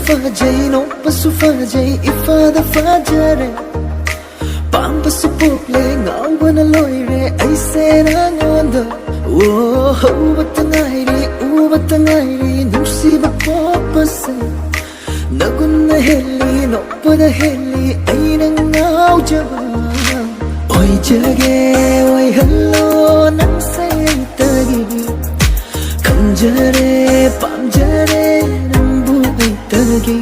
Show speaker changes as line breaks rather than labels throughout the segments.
fajay no pasu fajay ifada fajare pam pasu pople ngau wana loire ai se na ngonda oh batangai ri nusi ba popase nagun na heli no pada heli ai na ngau jaba oi jage oi hello nang say tagi kamjare pamjare nang buai tagi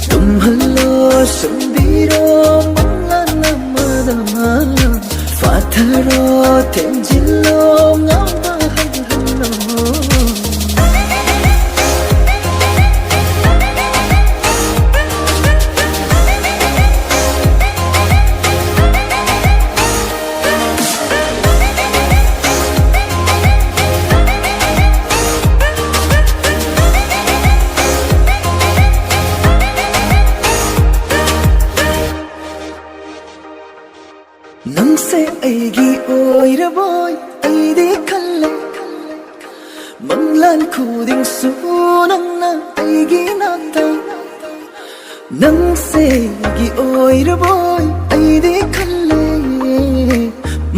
tum hello sambiro mangana madama fatharo tenjillo ngau ba hello nang se aigi oira boy ai de khalle manglan khuding su nang na aigi nata nang se aigi oira boy ai de khalle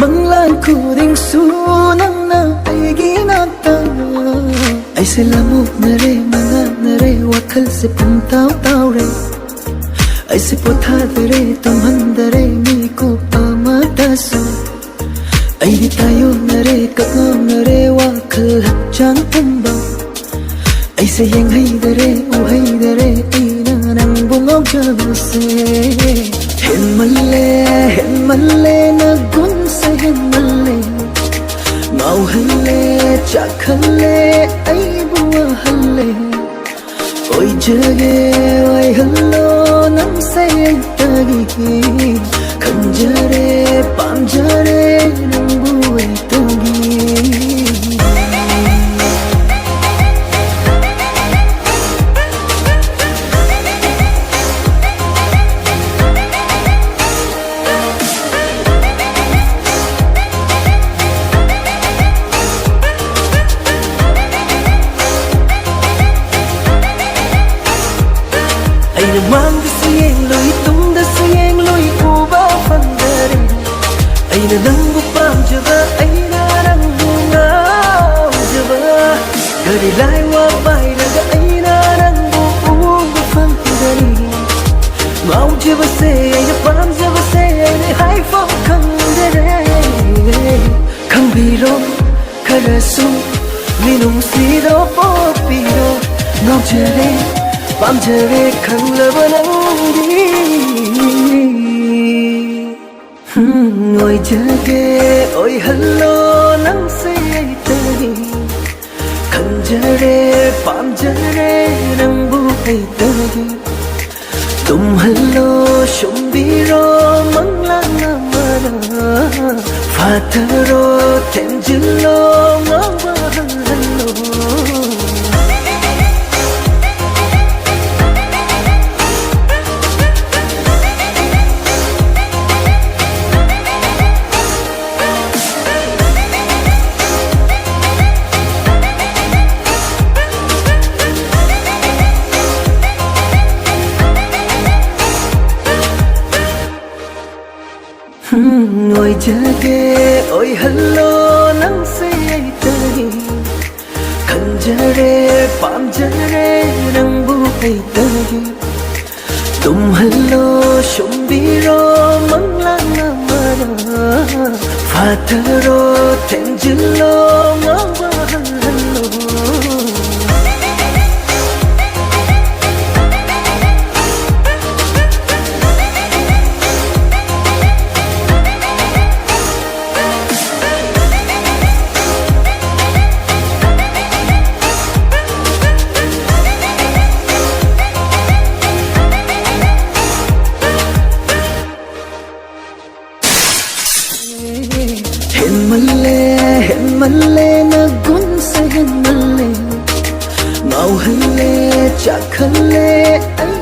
manglan khuding su nang na aigi nata ai se lamu nare manga nare wakhal se puntau tau re ai se potha dare tumhandare mi ko amatasu ai di tayo nare kakam nare wakhal hachang tamba ai se yang hai dare u hai dare ina nang bungau jabse hen malle na gun se hen malle mau halle chakhalle ai buwa halle oi jage oi hello nang say tagi kamjare pamjare nang buai tagi mang da sieng loi tum da sieng loi ku ba fan dare ai na nang bu pam java ai na nang bu ngau java dari lai wa bai da ai na nang bu fan dare mau java se ai na pam java se ai na hai phong khang dare khang bi ro kharasu minung si do po pi ro ngau jare pamjare khanglaba nangi oi jage oi hello nang say tagi khanjare pamjare nang buai tagi tum hello shumbiro manglana mana fatharo tenjillo ngawa hello oi jage oi hello nang say tagi khanjare pamjare nang buai tagi tum hello shumbiro manglana mana fatharo tenjillo ngawa hello hen malle na gun se hen malle mau halle chakhalle ai